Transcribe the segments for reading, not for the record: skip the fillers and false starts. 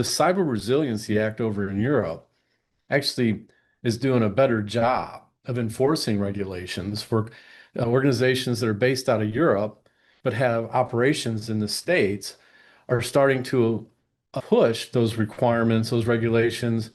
The Cyber Resiliency Act over in Europe actually is doing a better job of enforcing regulations for organizations that are based out of Europe but have operations in the States are starting to push those requirements, those regulations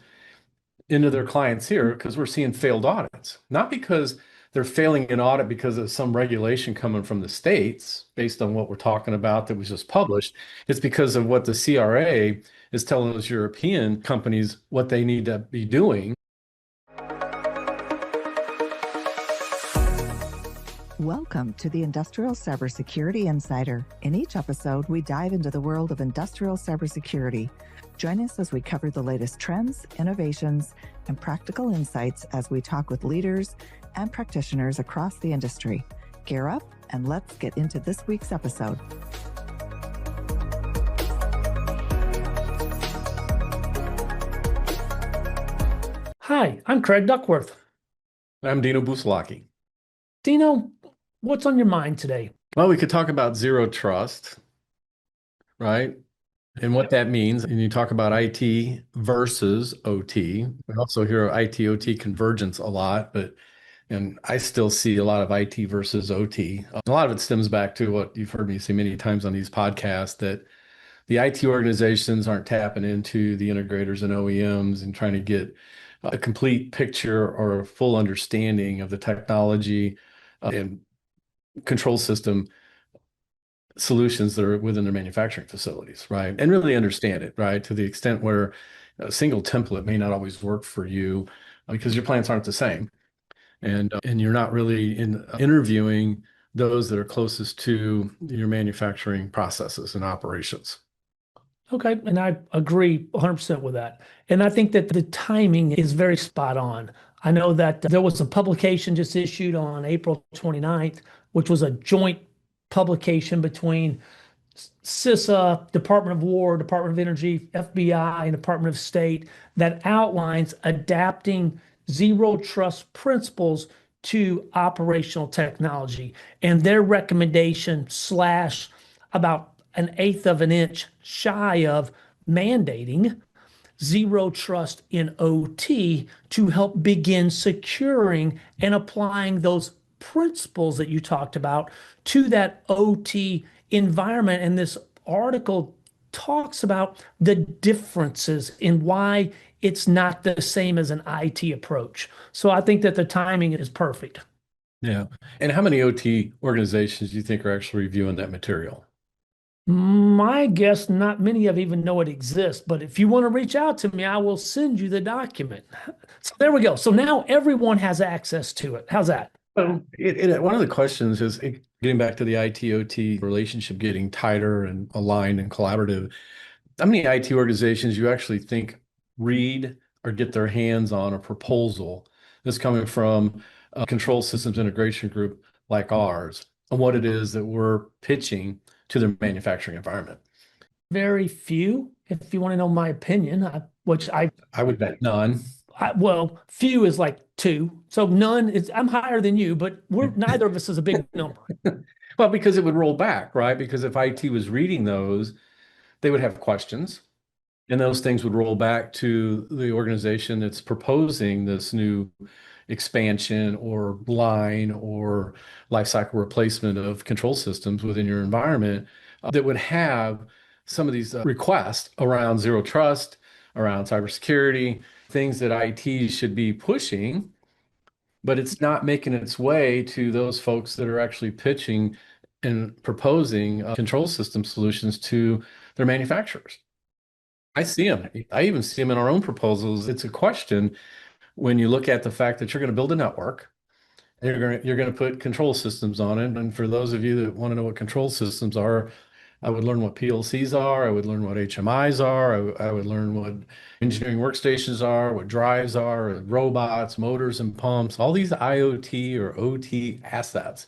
into their clients here because we're seeing failed audits. Not because they're failing an audit because of some regulation coming from the States based on what we're talking about that was just published. It's because of what the CRA is telling those European companies what they need to be doing. Welcome to the Industrial Cybersecurity Insider. In each episode, we dive into the world of industrial cybersecurity. Join us as we cover the latest trends, innovations, and practical insights as we talk with leaders and practitioners across the industry. Gear up and let's get into this week's episode. Hi, I'm Craig Duckworth. I'm Dino Buslaki. Dino, what's on your mind today? Well, we could talk about zero trust, right? And what that means. And you talk about IT versus OT. We also hear IT OT convergence a lot, and I still see a lot of IT versus OT. A lot of it stems back to what you've heard me say many times on these podcasts, that the IT organizations aren't tapping into the integrators and OEMs and trying to get a complete picture or a full understanding of the technology and control system solutions that are within their manufacturing facilities, right? And really understand it, right? To the extent where a single template may not always work for you because your plants aren't the same. And you're not really interviewing those that are closest to your manufacturing processes and operations. Okay, and I agree 100% with that. And I think that the timing is very spot on. I know that there was a publication just issued on April 29th, which was a joint publication between CISA, Department of War, Department of Energy, FBI, and Department of State that outlines adapting zero trust principles to operational technology. And their recommendation slash about an eighth of an inch shy of mandating zero trust in OT to help begin securing and applying those principles that you talked about to that OT environment. And this article talks about the differences in why it's not the same as an IT approach. So I think that the timing is perfect. Yeah. And how many OT organizations do you think are actually reviewing that material? My guess, not many of even know it exists, but if you want to reach out to me, I will send you the document. So there we go. So now everyone has access to it. How's that? Well, one of the questions is getting back to the IT-OT relationship getting tighter and aligned and collaborative. How many IT organizations you actually think read or get their hands on a proposal that's coming from a control systems integration group like ours and what it is that we're pitching to their manufacturing environment? Very few, if you want to know my opinion, which I would bet none. well, few is like two. So none is, I'm higher than you, but neither of us is a big number. Well, because it would roll back, right? Because if IT was reading those, they would have questions, and those things would roll back to the organization that's proposing this new expansion or line or lifecycle replacement of control systems within your environment that would have some of these requests around zero trust, around cybersecurity, things that IT should be pushing, but it's not making its way to those folks that are actually pitching and proposing control system solutions to their manufacturers. I see them. I even see them in our own proposals. It's a question when you look at the fact that you're going to build a network and you're going to put control systems on it. And for those of you that want to know what control systems are, I would learn what PLCs are. I would learn what HMIs are. I would learn what engineering workstations are, what drives are, robots, motors and pumps, all these IoT or OT assets.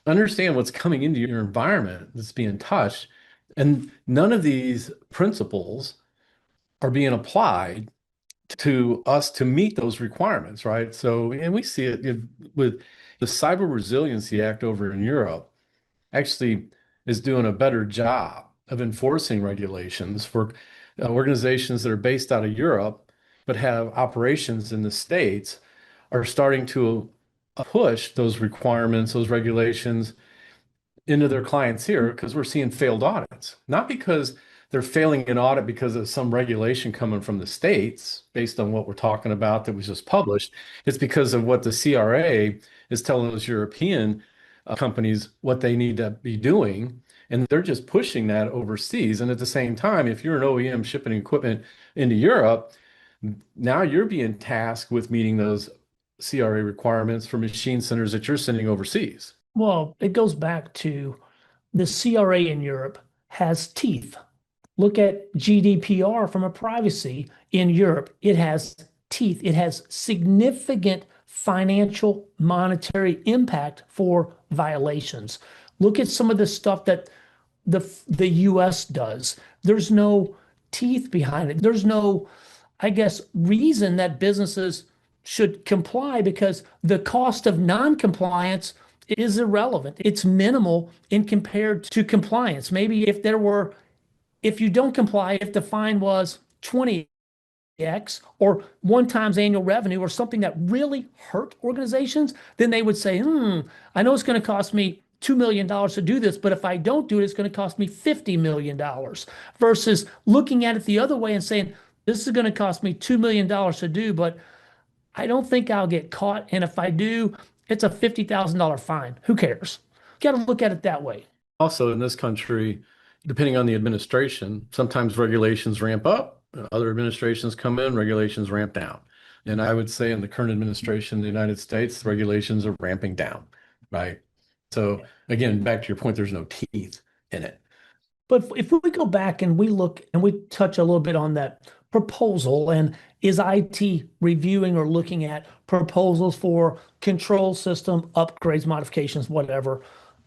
Understand what's coming into your environment that's being touched. And none of these principles are being applied to us to meet those requirements, right? So, and we see it with the Cyber Resiliency Act over in Europe actually is doing a better job of enforcing regulations for organizations that are based out of Europe but have operations in the States are starting to push those requirements, those regulations into their clients here because we're seeing failed audits. Not because they're failing an audit because of some regulation coming from the States based on what we're talking about that was just published. It's because of what the CRA is telling those European companies what they need to be doing. And they're just pushing that overseas. And at the same time, if you're an OEM shipping equipment into Europe, now you're being tasked with meeting those CRA requirements for machine centers that you're sending overseas. Well, it goes back to the CRA in Europe has teeth. Look at GDPR from a privacy in Europe. It has teeth. It has significant financial monetary impact for violations. Look at some of the stuff that the US does. There's no teeth behind it. There's no, I guess, reason that businesses should comply because the cost of non-compliance is irrelevant. It's minimal in compared to compliance. Maybe if you don't comply, if the fine was 20x or 1 times annual revenue or something that really hurt organizations, then they would say, I know it's going to cost me $2 million to do this, but if I don't do it, it's going to cost me $50 million versus looking at it the other way and saying, this is going to cost me $2 million to do, but I don't think I'll get caught. And if I do, it's a $50,000 fine. Who cares? Got to look at it that way. Also, in this country, depending on the administration, sometimes regulations ramp up, other administrations come in, regulations ramp down. And I would say in the current administration in the United States, regulations are ramping down, right? So again, back to your point, there's no teeth in it. But if we go back and we look and we touch a little bit on that proposal, and is IT reviewing or looking at proposals for control system upgrades, modifications, whatever?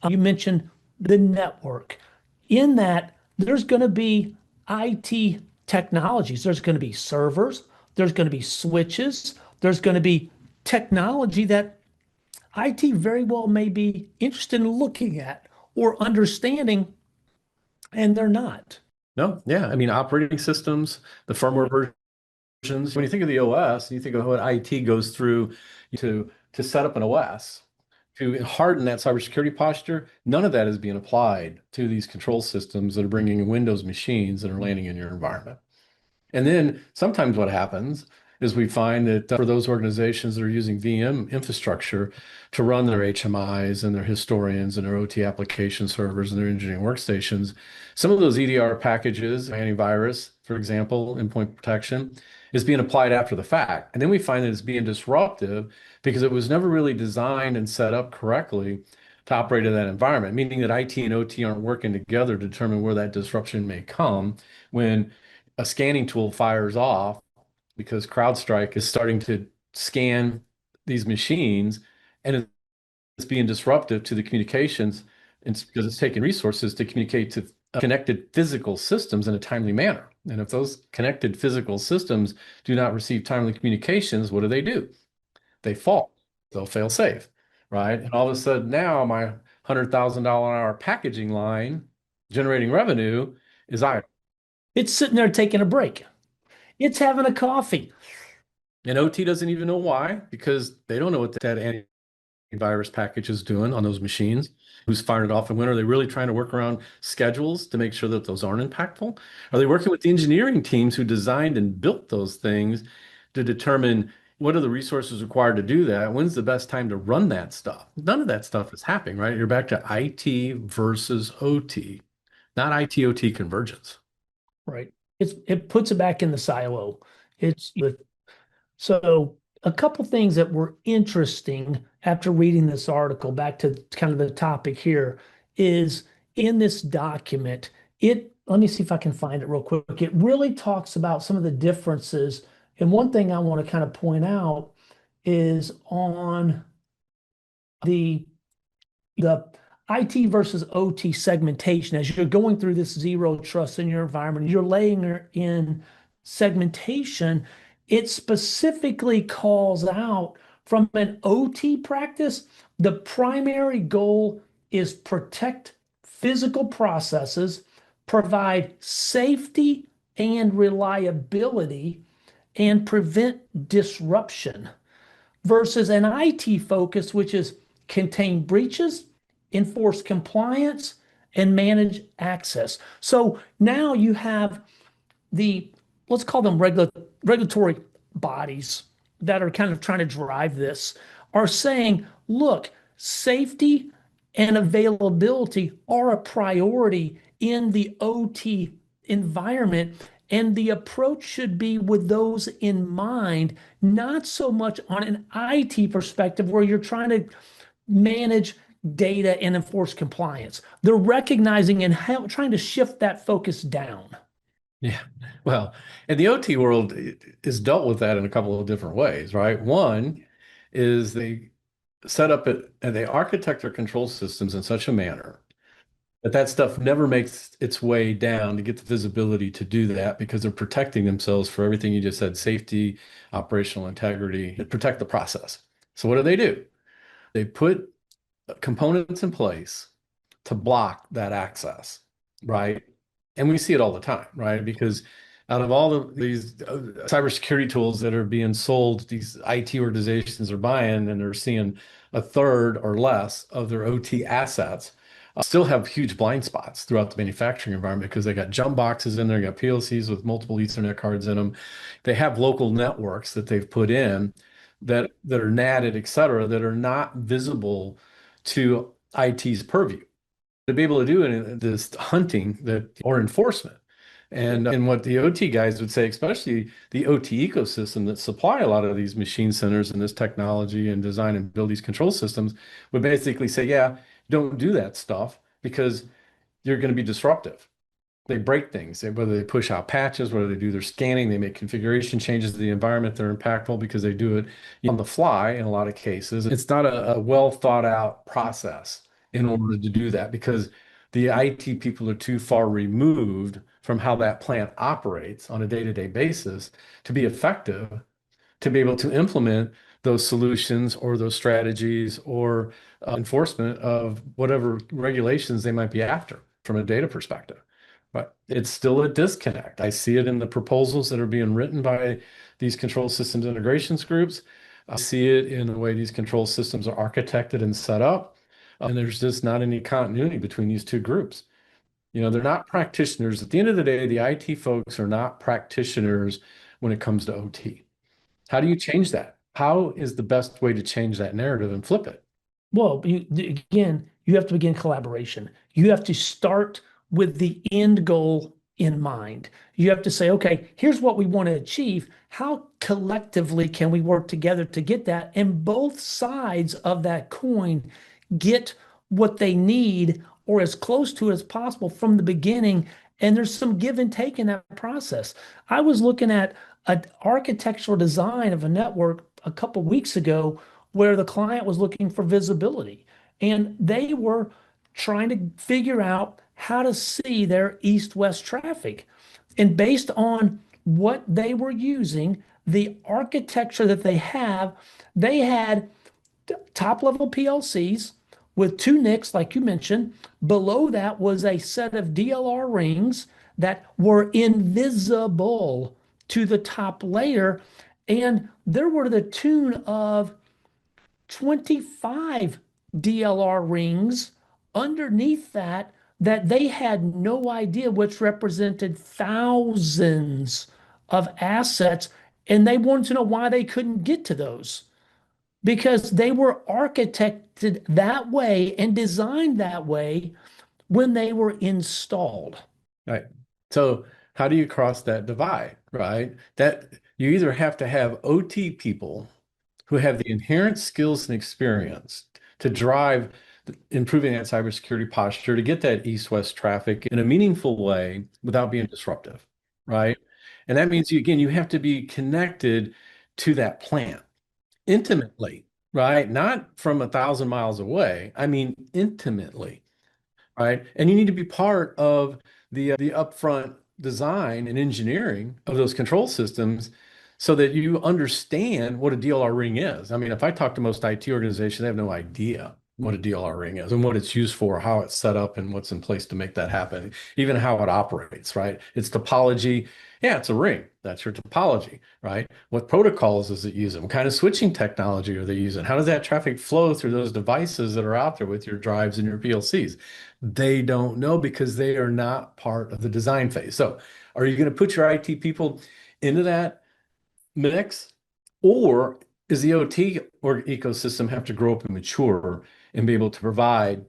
You mentioned the network. In that, there's going to be IT technologies. There's going to be servers. There's going to be switches. There's going to be technology that IT very well may be interested in looking at or understanding, and they're not. No, yeah. I mean, operating systems, the firmware versions. When you think of the OS, you think of what IT goes through to set up an OS, to harden that cybersecurity posture. None of that is being applied to these control systems that are bringing in Windows machines that are landing in your environment. And then sometimes what happens is we find that for those organizations that are using VM infrastructure to run their HMIs and their historians and their OT application servers and their engineering workstations, some of those EDR packages, antivirus, for example, endpoint protection, is being applied after the fact. And then we find that it's being disruptive because it was never really designed and set up correctly to operate in that environment, meaning that IT and OT aren't working together to determine where that disruption may come when a scanning tool fires off because CrowdStrike is starting to scan these machines and it's being disruptive to the communications because it's taking resources to communicate to connected physical systems in a timely manner. And if those connected physical systems do not receive timely communications, what do? They fall. They'll fail safe, right? And all of a sudden now my $100,000 an hour packaging line generating revenue is idle. It's sitting there taking a break. It's having a coffee. And OT doesn't even know why, because they don't know what that antivirus package is doing on those machines, who's firing it off, and when are they really trying to work around schedules to make sure that those aren't impactful? Are they working with the engineering teams who designed and built those things to determine what are the resources required to do that? When's the best time to run that stuff? None of that stuff is happening, right? You're back to IT versus OT, not IT-OT convergence. Right. It puts it back in the silo. So a couple things that were interesting after reading this article, back to kind of the topic here, is in this document, let me see if I can find it real quick. It really talks about some of the differences. And one thing I want to kind of point out is on the IT versus OT segmentation. As you're going through this zero trust in your environment, you're laying in segmentation, it specifically calls out from an OT practice, the primary goal is protect physical processes, provide safety and reliability and prevent disruption versus an IT focus, which is contain breaches, enforce compliance, and manage access. So now you have the, let's call them regulatory bodies that are kind of trying to drive this, are saying, look, safety and availability are a priority in the OT environment. And the approach should be with those in mind, not so much on an IT perspective where you're trying to manage data and enforce compliance. They're recognizing and trying to shift that focus down. Yeah. Well, and the OT world is dealt with that in a couple of different ways, right? One is they set up it and they architect their control systems in such a manner that that stuff never makes its way down to get the visibility to do that because they're protecting themselves for everything you just said, safety, operational integrity, and protect the process. So what do? They put components in place to block that access, right? And we see it all the time, right? Because out of all these cybersecurity tools that are being sold, these IT organizations are buying, and they're seeing a third or less of their OT assets still have huge blind spots throughout the manufacturing environment because they got jump boxes in there, got PLCs with multiple Ethernet cards in them. They have local networks that they've put in that are natted, et cetera, that are not visible to IT's purview to be able to do this hunting that or enforcement. And what the OT guys would say, especially the OT ecosystem that supply a lot of these machine centers and this technology and design and build these control systems, would basically say, yeah, don't do that stuff because you're going to be disruptive. They break things, whether they push out patches, whether they do their scanning, they make configuration changes to the environment that are impactful because they do it on the fly in a lot of cases. It's not a well thought out process in order to do that because the IT people are too far removed from how that plant operates on a day-to-day basis to be effective, to be able to implement those solutions or those strategies or enforcement of whatever regulations they might be after from a data perspective. But it's still a disconnect. I see it in the proposals that are being written by these control systems integrations groups. I see it in the way these control systems are architected and set up. And there's just not any continuity between these two groups. You know, they're not practitioners. At the end of the day, the IT folks are not practitioners when it comes to OT. How do you change that? How is the best way to change that narrative and flip it? Well, again, you have to begin collaboration. You have to start with the end goal in mind. You have to say, okay, here's what we want to achieve. How collectively can we work together to get that? And both sides of that coin get what they need or as close to it as possible from the beginning. And there's some give and take in that process. I was looking at an architectural design of a network a couple weeks ago where the client was looking for visibility and they were trying to figure out how to see their east-west traffic. And based on what they were using, the architecture that they had top-level PLCs with two NICs, like you mentioned. Below that was a set of DLR rings that were invisible to the top layer. And there were the tune of 25 DLR rings underneath that they had no idea, which represented thousands of assets. And they wanted to know why they couldn't get to those because they were architected that way and designed that way when they were installed. Right. So how do you cross that divide, right? That you either have to have OT people who have the inherent skills and experience to drive improving that cybersecurity posture to get that east-west traffic in a meaningful way without being disruptive, right? And that means, again, you have to be connected to that plant intimately, right? Not from 1,000 miles away. I mean, intimately, right? And you need to be part of the upfront design and engineering of those control systems so that you understand what a DLR ring is. I mean, if I talk to most IT organizations, they have no idea what a DLR ring is and what it's used for, how it's set up and what's in place to make that happen, even how it operates, right? Its topology. Yeah, it's a ring. That's your topology, right? What protocols is it using? What kind of switching technology are they using? How does that traffic flow through those devices that are out there with your drives and your PLCs? They don't know because they are not part of the design phase. So, are you going to put your IT people into that mix? Or is the OT or ecosystem have to grow up and mature and be able to provide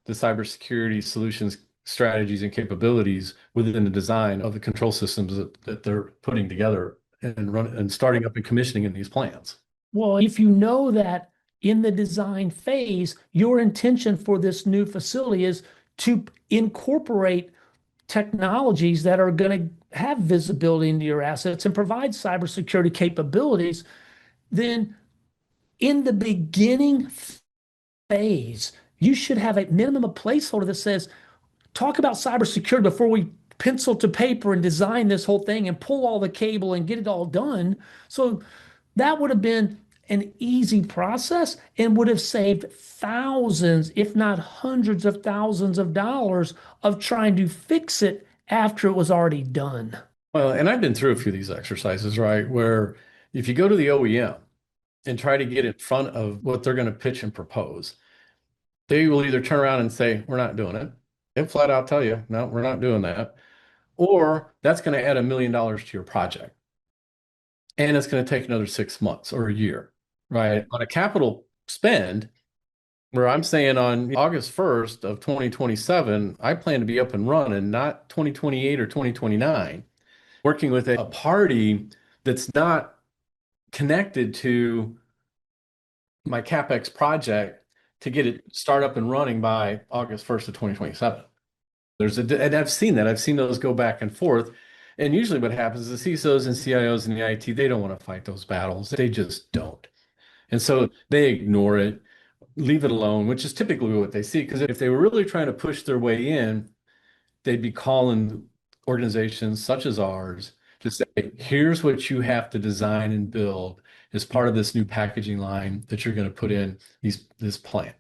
the cybersecurity solutions, strategies, and capabilities within the design of the control systems that they're putting together and starting up and commissioning in these plants? Well, if you know that in the design phase, your intention for this new facility is to incorporate technologies that are going to have visibility into your assets and provide cybersecurity capabilities, then in the beginning phase, you should have a minimum of placeholder that says, talk about cybersecurity before we pencil to paper and design this whole thing and pull all the cable and get it all done. So that would have been an easy process and would have saved thousands, if not hundreds of thousands of dollars of trying to fix it after it was already done. Well, and I've been through a few of these exercises, right? Where if you go to the OEM and try to get in front of what they're going to pitch and propose, they will either turn around and say, we're not doing it. They'll flat out tell you, no, we're not doing that. Or that's going to add $1 million to your project. And it's going to take another 6 months or a year, right? On a capital spend, where I'm saying on August 1st of 2027, I plan to be up and running, not 2028 or 2029, working with a party that's not connected to my CapEx project to get it start up and running by August 1st of 2027. And I've seen that. I've seen those go back and forth. And usually what happens is the CISOs and CIOs and the IT, they don't want to fight those battles. They just don't. And so they ignore it, leave it alone, which is typically what they see. Because if they were really trying to push their way in, they'd be calling organizations such as ours to say, here's what you have to design and build as part of this new packaging line that you're going to put in this plant.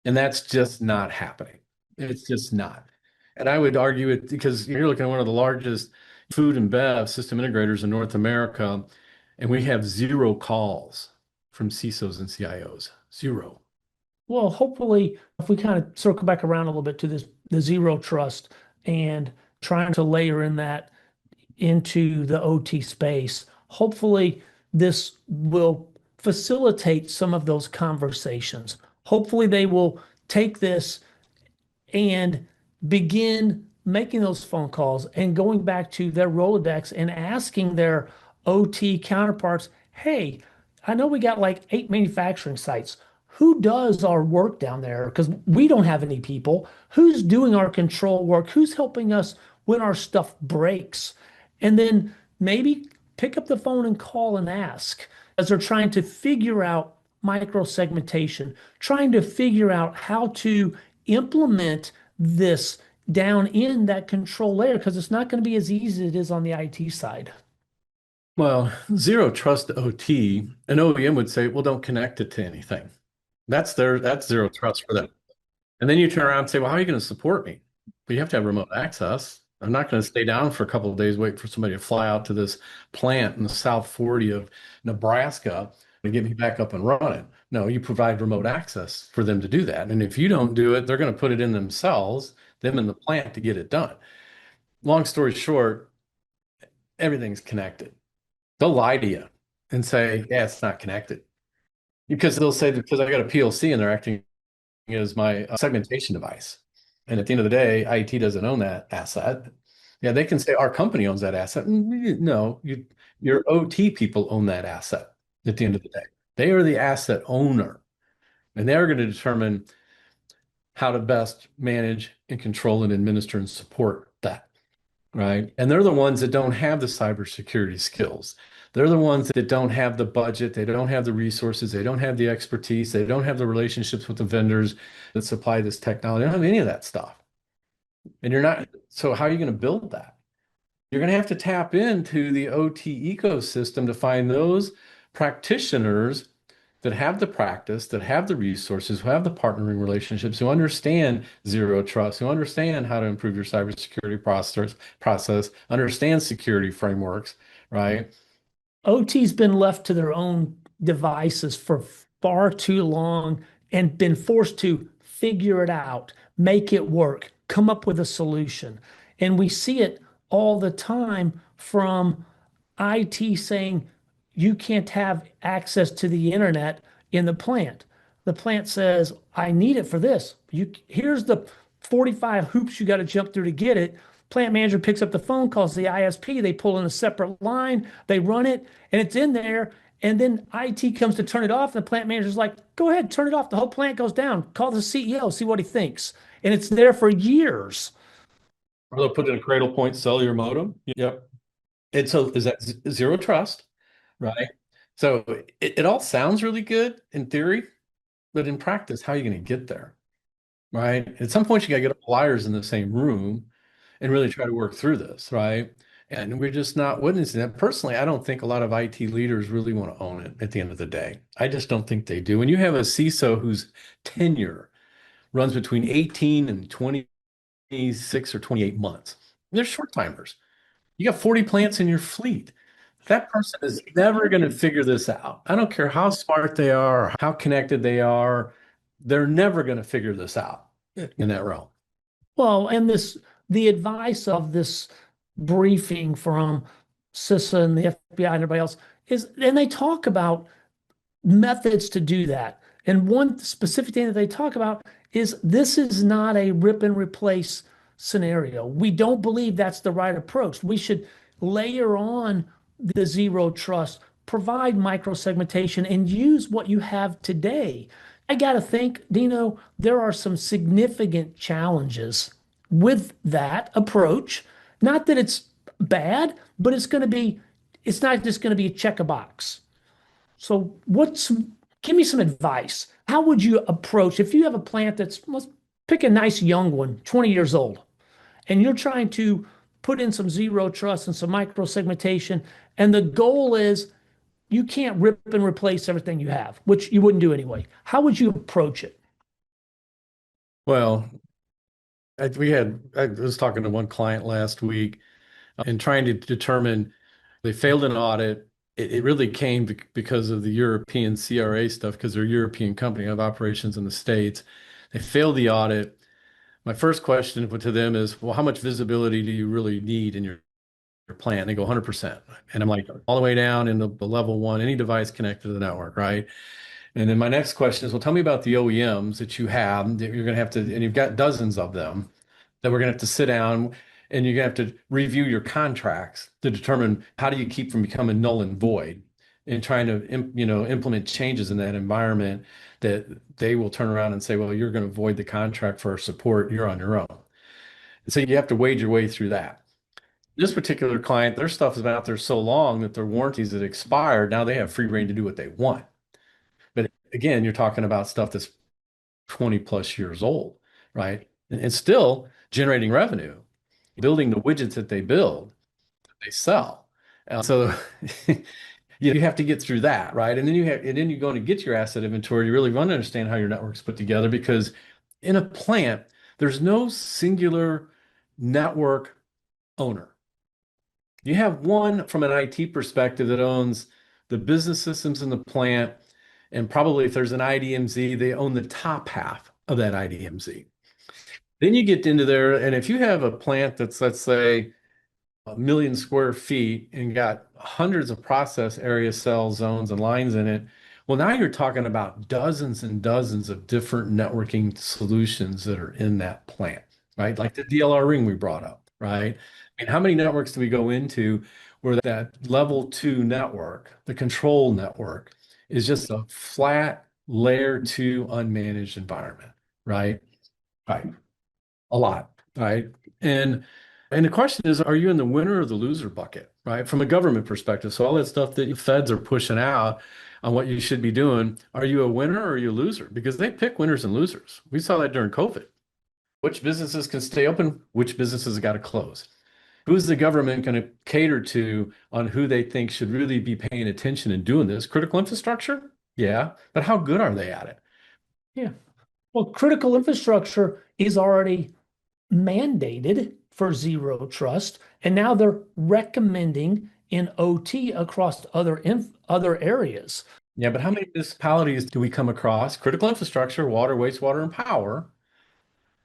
And that's just not happening. It's just not. And I would argue it because you're looking at one of the largest food and bev system integrators in North America, and we have zero calls from CISOs and CIOs. Zero. Well, hopefully, if we kind of circle back around a little bit to the zero trust and trying to layer in that into the OT space, hopefully this will facilitate some of those conversations. Hopefully they will take this and begin making those phone calls and going back to their Rolodex and asking their OT counterparts, hey, I know we got like 8 manufacturing sites. Who does our work down there? Because we don't have any people. Who's doing our control work? Who's helping us when our stuff breaks? And then maybe pick up the phone and call and ask as they're trying to figure out micro-segmentation, trying to figure out how to implement this down in that control layer, because it's not going to be as easy as it is on the IT side. Well, zero trust OT, an OEM would say, well, don't connect it to anything. That's zero trust for them. And then you turn around and say, well, how are you going to support me? But you have to have remote access. I'm not going to stay down for a couple of days, wait for somebody to fly out to this plant in the South 40 of Nebraska to get me back up and running. No, you provide remote access for them to do that. And if you don't do it, they're going to put it in themselves, them in the plant to get it done. Long story short, everything's connected. They'll lie to you and say, yeah, it's not connected. Because they'll say, because I got a PLC and they're acting as my segmentation device. And at the end of the day, IT doesn't own that asset. Yeah, they can say our company owns that asset. No, your OT people own that asset at the end of the day. They are the asset owner. And they're going to determine how to best manage and control and administer and support that. Right. And they're the ones that don't have the cybersecurity skills. They're the ones that don't have the budget. They don't have the resources. They don't have the expertise. They don't have the relationships with the vendors that supply this technology. They don't have any of that stuff. And so how are you going to build that? You're going to have to tap into the OT ecosystem to find those practitioners that have the practice, that have the resources, who have the partnering relationships, who understand zero trust, who understand how to improve your cybersecurity process, understand security frameworks, right? OT's been left to their own devices for far too long and been forced to figure it out, make it work, come up with a solution. And we see it all the time from IT saying you can't have access to the internet in the plant. The plant says, I need it for this. Here's the 45 hoops you got to jump through to get it. Plant manager picks up the phone, calls the ISP, they pull in a separate line, they run it, and it's in there. And then IT comes to turn it off, and the plant manager's like, go ahead, turn it off. The whole plant goes down. Call the CEO, see what he thinks. And it's there for years. Or they'll put in a Cradlepoint cellular modem. Yep. And so is that zero trust, right? So it all sounds really good in theory, but in practice, how are you going to get there, right? At some point, you got to get all liars in the same room and really try to work through this, right? And we're just not witnessing that. Personally, I don't think a lot of IT leaders really want to own it at the end of the day. I just don't think they do. When you have a CISO whose tenure runs between 18 and 26 or 28 months, they're short timers. You got 40 plants in your fleet. That person is never going to figure this out. I don't care how smart they are, or how connected they are. They're never going to figure this out in that realm. Well, and the advice of this briefing from CISA and the FBI and everybody else is, and they talk about methods to do that. And one specific thing that they talk about is this is not a rip and replace scenario. We don't believe that's the right approach. We should layer on the zero trust, provide micro-segmentation, and use what you have today. I got to think, Dino, there are some significant challenges with that approach. Not that it's bad, but it's not just going to be a check a box. So give me some advice. How would you approach, if you have a plant let's pick a nice young one, 20 years old, and you're trying to put in some zero trust and some micro segmentation, and the goal is you can't rip and replace everything you have, which you wouldn't do anyway. How would you approach it? Well, I was talking to one client last week and trying to determine, they failed an audit. It really came because of the European CRA stuff, because they're a European company, have operations in the States. They failed the audit. My first question to them is, well, how much visibility do you really need in your plant? They go 100%. And I'm like, all the way down in the level one, any device connected to the network, right? And then my next question is, well, tell me about the OEMs that you have, that you're going to have to, and you've got dozens of them, that we're going to have to sit down and you're going to have to review your contracts to determine how do you keep from becoming null and void, and trying to implement changes in that environment that they will turn around and say, well, you're going to void the contract for our support. You're on your own. And so you have to wade your way through that. This particular client, their stuff has been out there so long that their warranties had expired. Now they have free reign to do what they want. But again, you're talking about stuff that's 20 plus years old, right? And still generating revenue, building the widgets that they build, they sell. So you have to get through that, right? And then you're going to get your asset inventory. You really want to understand how your network's put together, because in a plant, there's no singular network owner. You have one from an IT perspective that owns the business systems in the plant, and probably if there's an IDMZ, they own the top half of that IDMZ. Then you get into there, and if you have a plant that's, let's say, 1 million square feet and got hundreds of process area cell zones and lines in it, well, now you're talking about dozens and dozens of different networking solutions that are in that plant, right? Like the DLR ring we brought up, right? I mean, how many networks do we go into where that level 2 network, the control network, is just a flat layer 2 unmanaged environment, right? Right. A lot, right? And the question is, are you in the winner or the loser bucket, right? From a government perspective. So all that stuff that the feds are pushing out on what you should be doing, are you a winner or are you a loser? Because they pick winners and losers. We saw that during COVID. Which businesses can stay open? Which businesses got to close? Who's the government going to cater to on who they think should really be paying attention and doing this? Critical infrastructure? Yeah, but how good are they at it? Yeah. Well, critical infrastructure is already mandated for zero trust, and now they're recommending in OT across other areas. Yeah, but how many municipalities do we come across, critical infrastructure, water, wastewater, and power,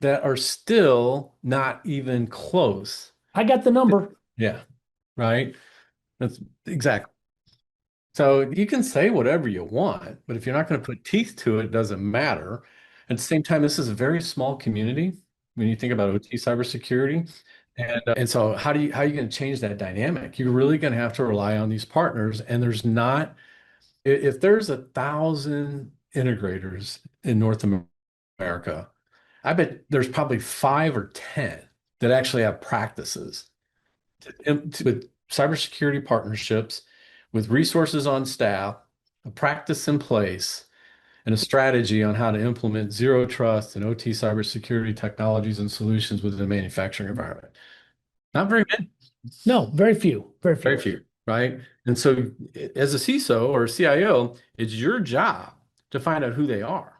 that are still not even close? I got the number. Yeah, right. That's exactly. So you can say whatever you want, but if you're not going to put teeth to it, it doesn't matter. At the same time, this is a very small community when you think about OT cybersecurity. And so how are you going to change that dynamic? You're really going to have to rely on these partners. And there's not, if there's 1,000 integrators in North America, I bet there's probably 5 or 10 that actually have practices with cybersecurity partnerships, with resources on staff, a practice in place, and a strategy on how to implement zero trust and OT cybersecurity technologies and solutions within the manufacturing environment. Not very many, No, very few, very very few. few, right? And so, as a CISO or a CIO, it's your job to find out who they are.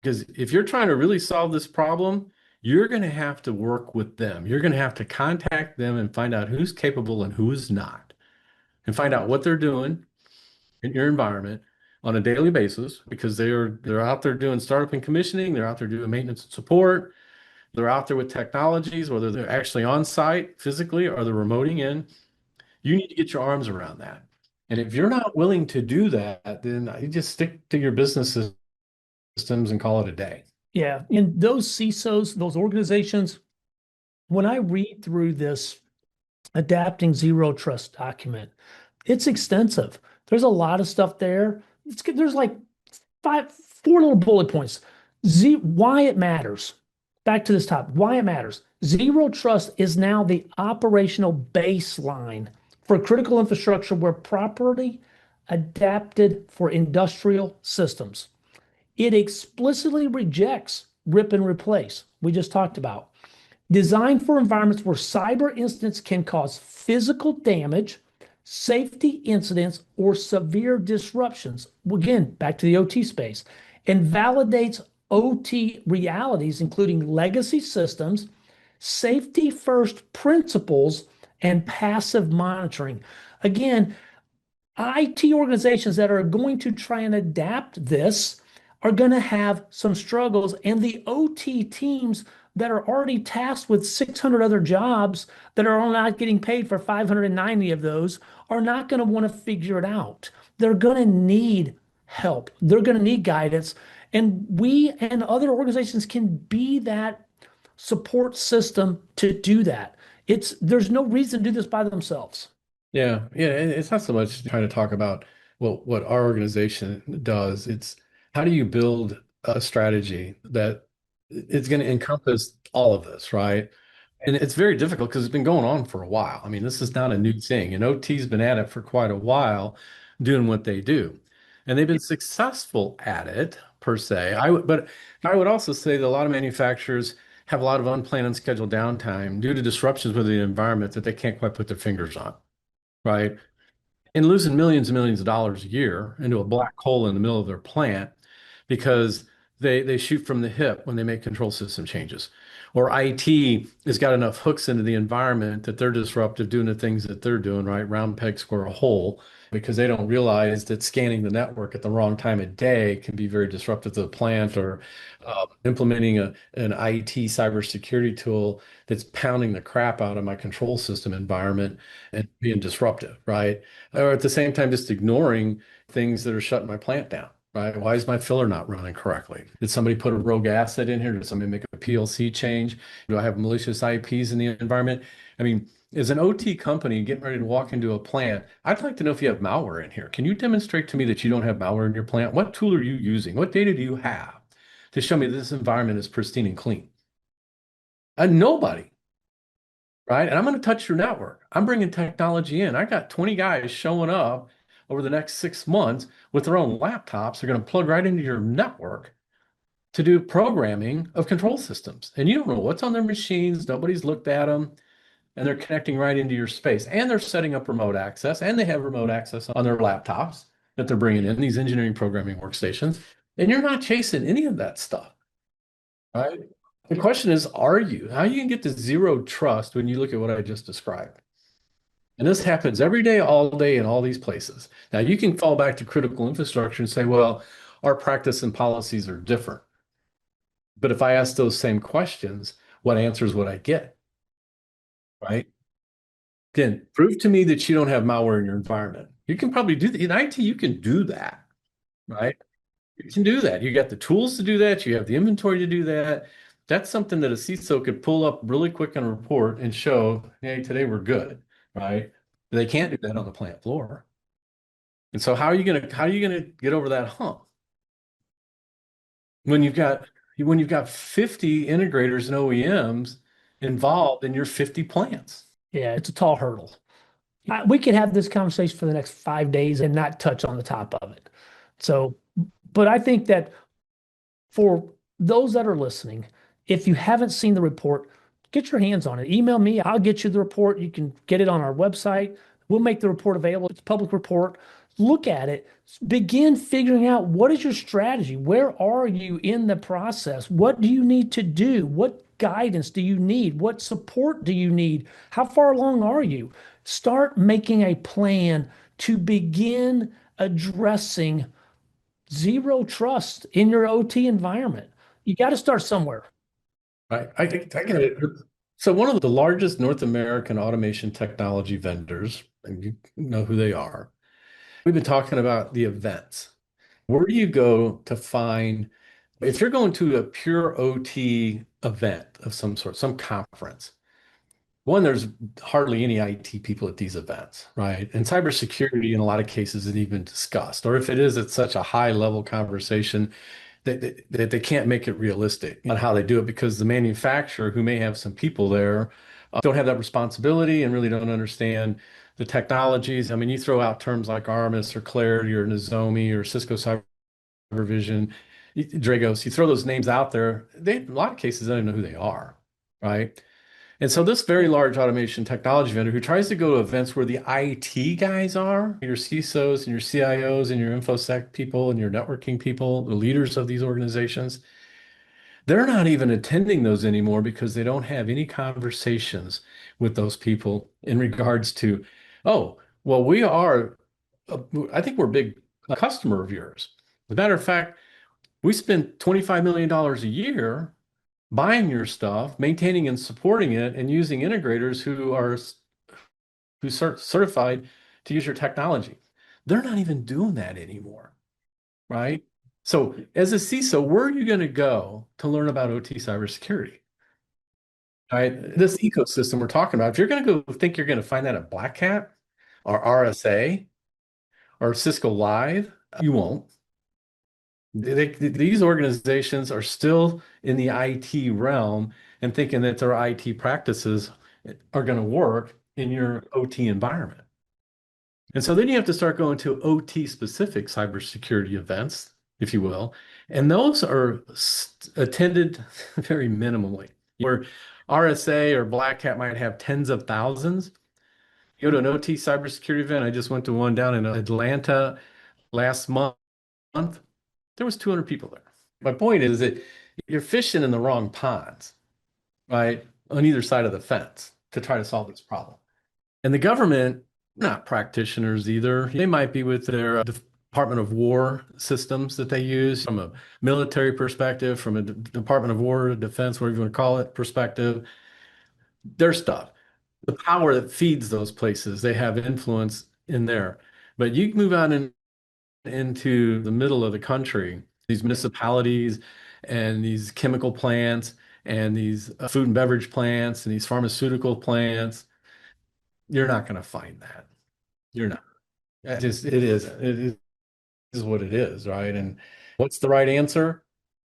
Because if you're trying to really solve this problem, you're going to have to work with them. You're going to have to contact them and find out who's capable and who is not, and find out what they're doing in your environment on a daily basis, because they're out there doing startup and commissioning, they're out there doing maintenance and support, they're out there with technologies, whether they're actually on site physically or they're remoting in. You need to get your arms around that. And if you're not willing to do that, then you just stick to your business systems and call it a day. Yeah. And those CISOs, those organizations, when I read through this adapting zero trust document, it's extensive. There's a lot of stuff there. There's like four little bullet points. Why it matters. Back to this topic. Why it matters. Zero trust is now the operational baseline for critical infrastructure where properly adapted for industrial systems. It explicitly rejects rip and replace. We just talked about. Designed for environments where cyber incidents can cause physical damage, safety incidents, or severe disruptions. Again, back to the OT space, and validates OT realities, including legacy systems, safety first principles, and passive monitoring. Again, IT organizations that are going to try and adapt this are going to have some struggles, and the OT teams that are already tasked with 600 other jobs that are not getting paid for 590 of those are not going to want to figure it out. They're going to need help. They're going to need guidance. And we and other organizations can be that support system to do that. There's no reason to do this by themselves. Yeah, yeah. And it's not so much trying to talk about what our organization does. It's how do you build a strategy that it's going to encompass all of this, right? And it's very difficult because it's been going on for a while. I mean, this is not a new thing, and OT's been at it for quite a while, doing what they do, and they've been successful at it per se. But I would also say that a lot of manufacturers have a lot of unplanned, unscheduled downtime due to disruptions with the environment that they can't quite put their fingers on, right? And losing millions and millions of dollars a year into a black hole in the middle of their plant because they shoot from the hip when they make control system changes. Or IT has got enough hooks into the environment that they're disruptive doing the things that they're doing, right? Round peg, square hole, because they don't realize that scanning the network at the wrong time of day can be very disruptive to the plant, or implementing an IT cybersecurity tool that's pounding the crap out of my control system environment and being disruptive, right? Or at the same time, just ignoring things that are shutting my plant down, right? Why is my filler not running correctly? Did somebody put a rogue asset in here? Did somebody make a PLC change? Do I have malicious IPs in the environment? I mean, as an OT company getting ready to walk into a plant, I'd like to know if you have malware in here. Can you demonstrate to me that you don't have malware in your plant? What tool are you using? What data do you have to show me that this environment is pristine and clean? And nobody, right? And I'm going to touch your network. I'm bringing technology in. I got 20 guys showing up over the next 6 months with their own laptops. They're going to plug right into your network to do programming of control systems. And you don't know what's on their machines. Nobody's looked at them. And they're connecting right into your space. And they're setting up remote access. And they have remote access on their laptops. that they're bringing in, these engineering programming workstations, and you're not chasing any of that stuff, right? The question is, are you? How you can get to zero trust when you look at what I just described? And this happens every day, all day, in all these places. Now, you can fall back to critical infrastructure and say, well, our practice and policies are different. But if I ask those same questions, what answers would I get? Right? Again, prove to me that you don't have malware in your environment. You can probably do that. In IT, you can do that, right? You can do that. You got the tools to do that. You have the inventory to do that. That's something that a CISO could pull up really quick in a report and show, hey, today we're good, right? They can't do that on the plant floor. And so how are you gonna get over that hump when you've got 50 integrators and OEMs involved in your 50 plants? Yeah, it's a tall hurdle. We could have this conversation for the next 5 days and not touch on the top of it. So, but I think that for those that are listening, if you haven't seen the report, get your hands on it. Email me. I'll get you the report. You can get it on our website. We'll make the report available. It's a public report. Look at it. Begin figuring out, what is your strategy? Where are you in the process? What do you need to do? What guidance do you need? What support do you need? How far along are you? Start making a plan to begin addressing zero trust in your OT environment. You got to start somewhere. Right. I get it. So one of the largest North American automation technology vendors, and you know who they are, we've been talking about the events. Where do you go to find, if you're going to a pure OT event of some sort, some conference, one, there's hardly any IT people at these events, right? And cybersecurity in a lot of cases isn't even discussed. Or if it is, it's such a high level conversation that they can't make it realistic on how they do it, because the manufacturer, who may have some people there, don't have that responsibility and really don't understand the technologies. I mean, you throw out terms like Armis or Clarity or Nozomi or Cisco Cybervision, Dragos, you throw those names out there, they, in a lot of cases, they don't know who they are, right? And so this very large automation technology vendor who tries to go to events where the IT guys are, your CISOs and your CIOs and your InfoSec people and your networking people, the leaders of these organizations, they're not even attending those anymore because they don't have any conversations with those people in regards to, oh, well, I think we're a big customer of yours. As a matter of fact, we spend $25 million a year buying your stuff, maintaining and supporting it, and using integrators who certified to use your technology. They're not even doing that anymore, right? So as a CISO, where are you going to go to learn about OT cybersecurity? Right? This ecosystem we're talking about, if you're going to go think you're going to find that at Black Hat or RSA or Cisco Live, you won't. These organizations are still in the IT realm and thinking that their IT practices are going to work in your OT environment. And so then you have to start going to OT specific cybersecurity events, if you will. And those are attended very minimally, where RSA or Black Hat might have tens of thousands. You go to an OT cybersecurity event. I just went to one down in Atlanta last month. There was 200 people there. My point is that you're fishing in the wrong ponds, right? On either side of the fence to try to solve this problem. And the government, not practitioners either. They might be with their Department of War systems that they use from a military perspective, from a Department of War, defense, whatever you want to call it, perspective. Their stuff. The power that feeds those places, they have influence in there. But you move out into the middle of the country, these municipalities and these chemical plants and these food and beverage plants and these pharmaceutical plants, you're not going to find that. You're not. It is what it is, right? And what's the right answer?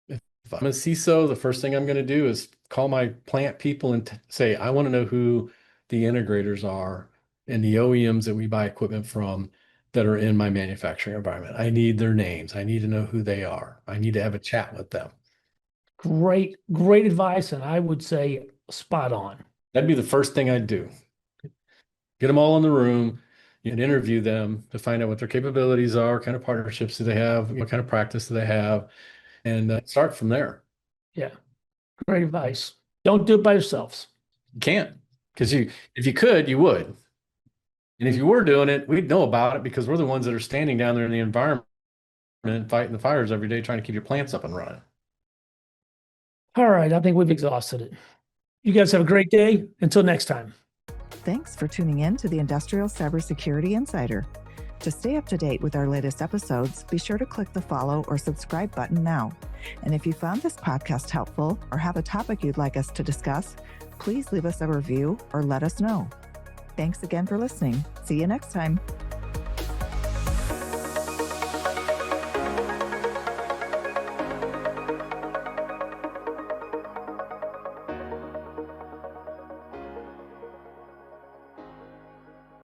If I'm a CISO, the first thing I'm going to do is call my plant people and say, I want to know who the integrators are and the OEMs that we buy equipment from that are in my manufacturing environment. I need their names. I need to know who they are. I need to have a chat with them. Great, great advice. And I would say spot on. That'd be the first thing I'd do. Get them all in the room, You can interview them to find out what their capabilities are, what kind of partnerships do they have, what kind of practice do they have, and start from there. Yeah. Great advice. Don't do it by yourselves. You can't, because if you could, you would. And if you were doing it, we'd know about it because we're the ones that are standing down there in the environment and fighting the fires every day, trying to keep your plants up and running. All right. I think we've exhausted it. You guys have a great day. Until next time. Thanks for tuning in to the Industrial Cybersecurity Insider. To stay up to date with our latest episodes, be sure to click the follow or subscribe button now. And if you found this podcast helpful or have a topic you'd like us to discuss, please leave us a review or let us know. Thanks again for listening. See you next time.